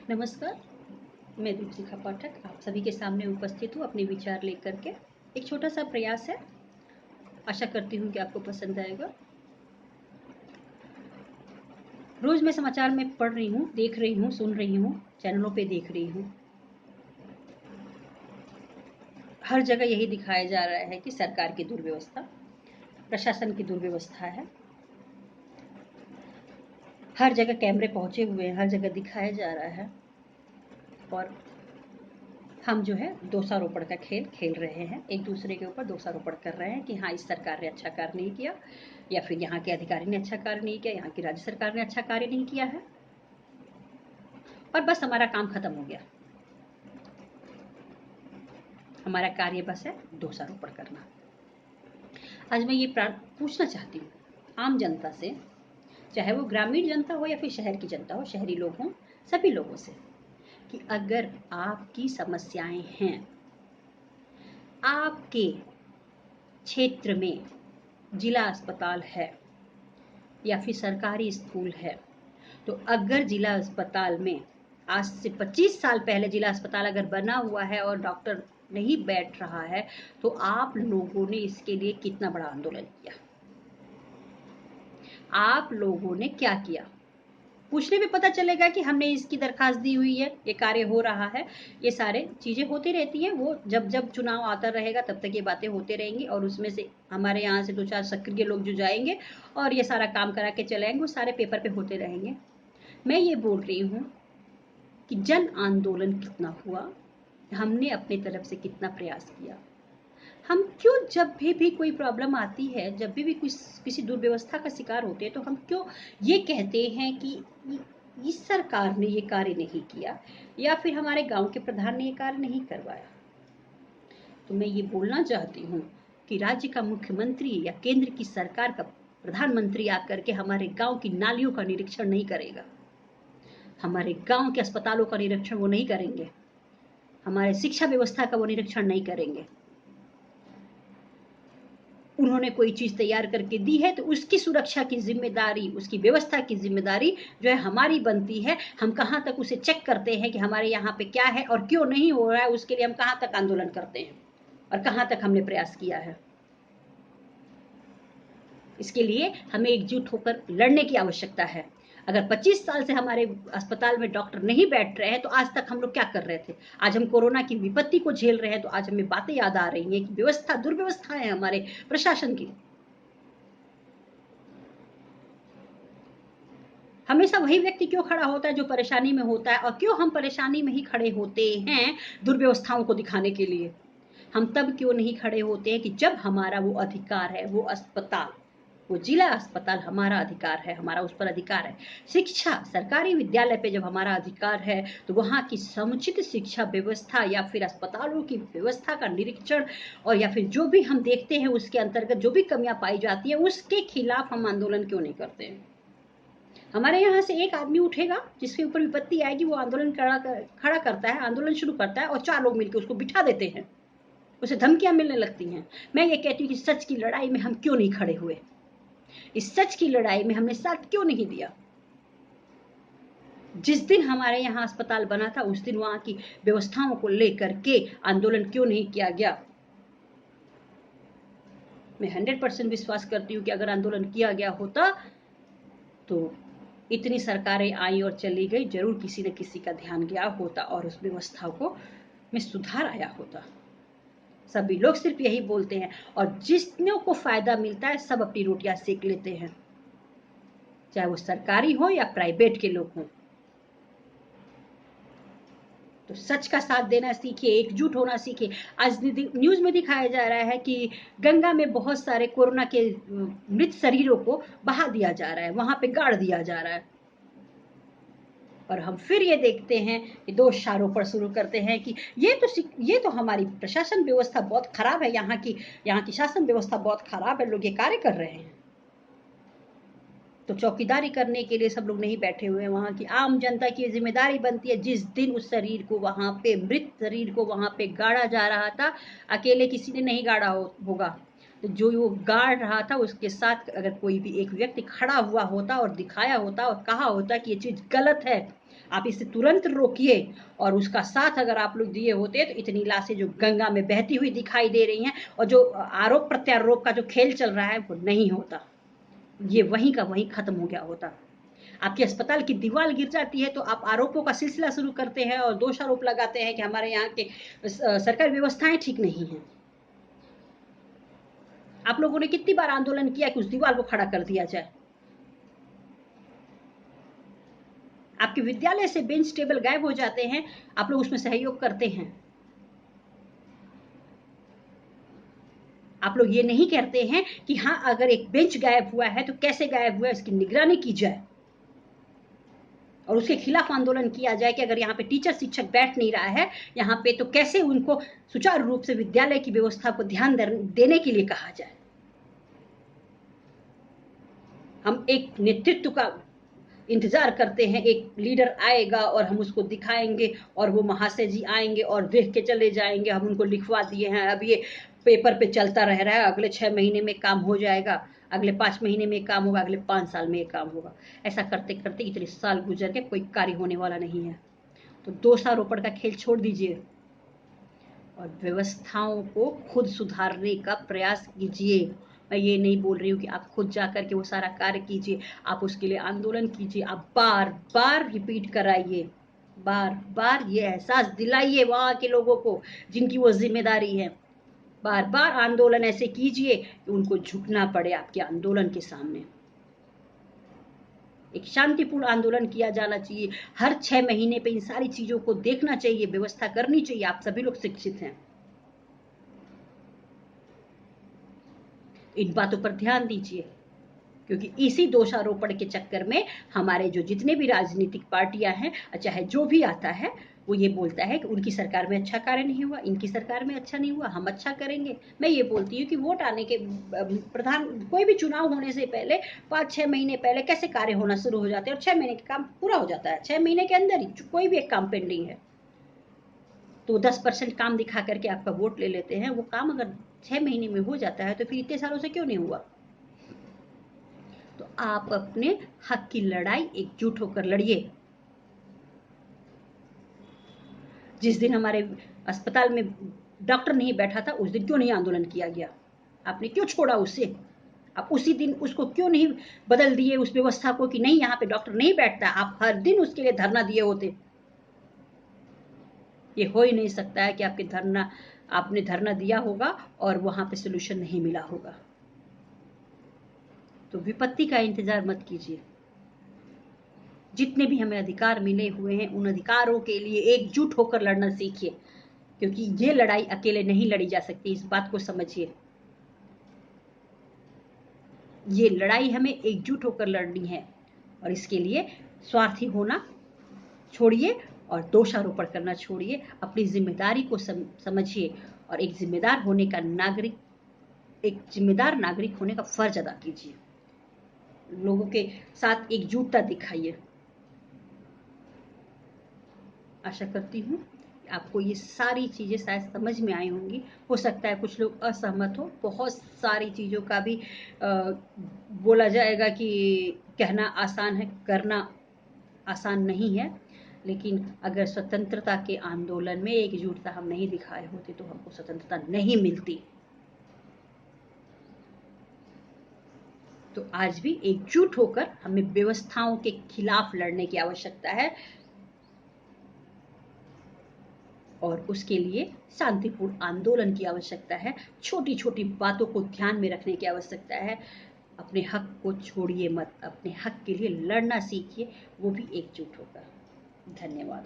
नमस्कार, मैं दीपशिखा पाठक आप सभी के सामने उपस्थित हूँ अपने विचार लेकर के। एक छोटा सा प्रयास है, आशा करती हूँ कि आपको पसंद आएगा। रोज मैं समाचार में पढ़ रही हूँ, देख रही हूँ, सुन रही हूँ, चैनलों पे देख रही हूँ। हर जगह यही दिखाया जा रहा है कि सरकार की दुर्व्यवस्था, प्रशासन की दुर्व्यवस्था है। हर जगह कैमरे पहुंचे हुए हैं, हर जगह दिखाया जा रहा है और हम जो है दोषारोपण का खेल खेल रहे हैं, एक दूसरे के ऊपर दोषारोपण कर रहे हैं कि हाँ इस सरकार ने अच्छा कार्य नहीं किया या फिर यहाँ के अधिकारी ने अच्छा कार्य नहीं किया, यहाँ की राज्य सरकार ने अच्छा कार्य नहीं किया है और बस हमारा काम खत्म हो गया। हमारा कार्य बस है दोषारोपण करना। आज मैं ये पूछना चाहती हूँ आम जनता से, चाहे वो ग्रामीण जनता हो या फिर शहर की जनता हो, शहरी लोग हों, सभी लोगों से, कि अगर आपकी समस्याएं हैं, आपके क्षेत्र में जिला अस्पताल है या फिर सरकारी स्कूल है, तो अगर जिला अस्पताल में आज से 25 साल पहले जिला अस्पताल अगर बना हुआ है और डॉक्टर नहीं बैठ रहा है, तो आप लोगों ने इसके लिए कितना बड़ा आंदोलन किया, आप लोगों ने क्या किया। पूछने में पता चलेगा कि हमने इसकी दरखास्त दी हुई है, ये कार्य हो रहा है, ये सारे चीजें होती रहती हैं। वो जब जब चुनाव आता रहेगा तब तक ये बातें होते रहेंगी और उसमें से हमारे यहाँ से 2-4 सक्रिय लोग जो जाएंगे और ये सारा काम करा के चले आएंगे, वो सारे पेपर पे होते रहेंगे। मैं ये बोल रही हूँ कि जन आंदोलन कितना हुआ, हमने अपनी तरफ से कितना प्रयास किया। हम क्यों जब भी कोई प्रॉब्लम आती है, जब भी किसी दुर्व्यवस्था का शिकार होते हैं, तो हम क्यों ये कहते हैं कि इस सरकार ने ये कार्य नहीं किया या फिर हमारे गांव के प्रधान ने ये कार्य नहीं करवाया। तो मैं ये बोलना चाहती हूँ कि राज्य का मुख्यमंत्री या केंद्र की सरकार का प्रधानमंत्री आकर के हमारे गांव की नालियों का निरीक्षण नहीं करेगा, हमारे गांव के अस्पतालों का निरीक्षण वो नहीं करेंगे, हमारे शिक्षा व्यवस्था का वो निरीक्षण नहीं करेंगे। उन्होंने कोई चीज तैयार करके दी है तो उसकी सुरक्षा की जिम्मेदारी, उसकी व्यवस्था की जिम्मेदारी जो है हमारी बनती है। हम कहाँ तक उसे चेक करते हैं कि हमारे यहाँ पे क्या है और क्यों नहीं हो रहा है, उसके लिए हम कहाँ तक आंदोलन करते हैं और कहाँ तक हमने प्रयास किया है। इसके लिए हमें एकजुट होकर लड़ने की आवश्यकता है। अगर 25 साल से हमारे अस्पताल में डॉक्टर नहीं बैठ रहे हैं तो आज तक हम लोग क्या कर रहे थे। आज हम कोरोना की विपत्ति को झेल रहे हैं तो आज हमें बातें याद आ रही हैं कि व्यवस्था दुर्व्यवस्था है हमारे प्रशासन की। हमेशा वही व्यक्ति क्यों खड़ा होता है जो परेशानी में होता है, और क्यों हम परेशानी में ही खड़े होते हैं दुर्व्यवस्थाओं को दिखाने के लिए। हम तब क्यों नहीं खड़े होते हैं कि जब हमारा वो अधिकार है, वो अस्पताल, वो जिला अस्पताल हमारा अधिकार है, हमारा उस पर अधिकार है। शिक्षा, सरकारी विद्यालय पे जब हमारा अधिकार है तो वहाँ की समुचित शिक्षा व्यवस्था या फिर अस्पतालों की व्यवस्था का निरीक्षण और या फिर जो भी हम देखते हैं उसके अंतर्गत जो भी कमियां पाई जाती है उसके खिलाफ हम आंदोलन क्यों नहीं करते हैं। हमारे यहाँ से एक आदमी उठेगा जिसके ऊपर विपत्ति आएगी, वो आंदोलन खड़ा करता है, आंदोलन शुरू करता है और 4 लोग मिलकर उसको बिठा देते हैं, उसे धमकियां मिलने लगती हैं। मैं ये कहती हूँ कि सच की लड़ाई में हम क्यों नहीं खड़े हुए, इस सच की लड़ाई में हमने साथ क्यों नहीं दिया। जिस दिन हमारे यहाँ अस्पताल बना था उस दिन वहां की व्यवस्थाओं को लेकर के आंदोलन क्यों नहीं किया गया। मैं 100% विश्वास करती हूँ कि अगर आंदोलन किया गया होता तो इतनी सरकारें आई और चली गई, जरूर किसी न किसी का ध्यान गया होता और उस व्यवस्था को में सुधार आया होता। सभी लोग सिर्फ यही बोलते हैं और जिसनों को फायदा मिलता है सब अपनी रोटियां सेक लेते हैं, चाहे वो सरकारी हो या प्राइवेट के लोग हों। तो सच का साथ देना सीखिए, एकजुट होना सीखिए। आज न्यूज में दिखाया जा रहा है कि गंगा में बहुत सारे कोरोना के मृत शरीरों को बहा दिया जा रहा है, वहां पे गाड़ दिया जा रहा है और हम फिर ये देखते हैं कि दोष आरोपण शुरू करते हैं कि ये तो हमारी प्रशासन व्यवस्था बहुत खराब है, यहाँ की शासन व्यवस्था बहुत खराब है, लोग ये कार्य कर रहे हैं। तो चौकीदारी करने के लिए सब लोग नहीं बैठे हुए हैं, वहाँ की आम जनता की जिम्मेदारी बनती है। जिस दिन उस शरीर को वहाँ पे, मृत शरीर को वहाँ पे गाड़ा जा रहा था, अकेले किसी ने नहीं गाड़ा होगा, तो जो वो गार्ड रहा था उसके साथ अगर कोई भी एक व्यक्ति खड़ा हुआ होता और दिखाया होता और कहा होता कि ये चीज़ गलत है, आप इसे तुरंत रोकिए, और उसका साथ अगर आप लोग दिए होते तो इतनी लाशें जो गंगा में बहती हुई दिखाई दे रही हैं और जो आरोप प्रत्यारोप का जो खेल चल रहा है वो नहीं होता, ये वहीं का वहीं खत्म हो गया होता। आपके अस्पताल की दीवार गिर जाती है तो आप आरोपों का सिलसिला शुरू करते हैं और दोषारोप लगाते हैं कि हमारे यहाँ के सरकारी व्यवस्थाएं ठीक नहीं हैं। आप लोगों ने कितनी बार आंदोलन किया कि उस दीवार को खड़ा कर दिया जाए। आपके विद्यालय से बेंच टेबल गायब हो जाते हैं, आप लोग उसमें सहयोग करते हैं। आप लोग ये नहीं कहते हैं कि हाँ अगर एक बेंच गायब हुआ है तो कैसे गायब हुआ है इसकी निगरानी की जाए और उसके खिलाफ आंदोलन किया जाए कि अगर यहाँ पे टीचर शिक्षक बैठ नहीं रहा है यहाँ पे तो कैसे उनको सुचारू रूप से विद्यालय की व्यवस्था को ध्यान देने के लिए कहा जाए। हम एक नेतृत्व का इंतजार करते हैं, एक लीडर आएगा और हम उसको दिखाएंगे और वो महाशय जी आएंगे और देख के चले जाएंगे, हम उनको लिखवा दिए हैं, अब ये पेपर पे चलता रह रहा है, अगले 6 महीने में काम हो जाएगा, अगले 5 महीने में काम होगा, अगले 5 साल में काम होगा। ऐसा करते करते इतने साल गुजर के कोई कार्य होने वाला नहीं है। तो दोषारोपण का खेल छोड़ दीजिए और व्यवस्थाओं को खुद सुधारने का प्रयास कीजिए। मैं ये नहीं बोल रही हूँ कि आप खुद जा करके वो सारा कार्य कीजिए, आप उसके लिए आंदोलन कीजिए, आप बार बार रिपीट कराइए, बार बार ये एहसास दिलाइए वहाँ के लोगों को जिनकी वो जिम्मेदारी है। बार बार आंदोलन ऐसे कीजिए कि उनको झुकना पड़े आपके आंदोलन के सामने। एक शांतिपूर्ण आंदोलन किया जाना चाहिए, हर 6 महीने पे इन सारी चीजों को देखना चाहिए, व्यवस्था करनी चाहिए। आप सभी लोग शिक्षित हैं, इन बातों पर ध्यान दीजिए, क्योंकि इसी दोषारोपण के चक्कर में हमारे जो जितने भी राजनीतिक पार्टियां हैं, चाहे जो भी आता है वो ये बोलता है कि उनकी सरकार में अच्छा कार्य नहीं हुआ, इनकी सरकार में अच्छा नहीं हुआ, हम अच्छा करेंगे। मैं ये बोलती हूँ कि वोट आने के प्रधान कोई भी चुनाव होने से पहले 5-6 महीने पहले कैसे कार्य होना शुरू हो जाते हैं और 6 महीने का काम पूरा हो जाता है। 6 महीने के अंदर ही कोई भी एक काम पेंडिंग है तो 10% काम दिखा करके आपका वोट ले लेते हैं। वो काम अगर 6 महीने में हो जाता है तो फिर इतने सालों से क्यों नहीं हुआ। तो आप अपने हक की लड़ाई एकजुट होकर लड़िए। जिस दिन हमारे अस्पताल में डॉक्टर नहीं बैठा था उस दिन क्यों नहीं आंदोलन किया गया, आपने क्यों छोड़ा उसे, आप उसी दिन उसको क्यों नहीं बदल दिए उस व्यवस्था को कि नहीं यहाँ पे डॉक्टर नहीं बैठता, आप हर दिन उसके लिए धरना दिए होते। ये हो ही नहीं सकता है कि आपने धरना दिया होगा और वहां पे सोल्यूशन नहीं मिला होगा। तो विपत्ति का इंतजार मत कीजिए। जितने भी हमें अधिकार मिले हुए हैं उन अधिकारों के लिए एकजुट होकर लड़ना सीखिए, क्योंकि ये लड़ाई अकेले नहीं लड़ी जा सकती, इस बात को समझिए। ये लड़ाई हमें एकजुट होकर लड़नी है और इसके लिए स्वार्थी होना छोड़िए और दोषारोपण करना छोड़िए। अपनी जिम्मेदारी को समझिए और एक जिम्मेदार नागरिक होने का फर्ज अदा कीजिए। लोगों के साथ एकजुटता दिखाइए। आशा करती हूँ आपको ये सारी चीज़ें शायद समझ में आई होंगी। हो सकता है कुछ लोग असहमत हो, बहुत सारी चीज़ों का भी बोला जाएगा कि कहना आसान है, करना आसान नहीं है। लेकिन अगर स्वतंत्रता के आंदोलन में एकजुटता हम नहीं दिखाए होते तो हमको स्वतंत्रता नहीं मिलती। तो आज भी एकजुट होकर हमें व्यवस्थाओं के खिलाफ लड़ने की आवश्यकता है और उसके लिए शांतिपूर्ण आंदोलन की आवश्यकता है। छोटी छोटी बातों को ध्यान में रखने की आवश्यकता है। अपने हक को छोड़िए मत, अपने हक के लिए लड़ना सीखिए, वो भी एकजुट होकर। धन्यवाद।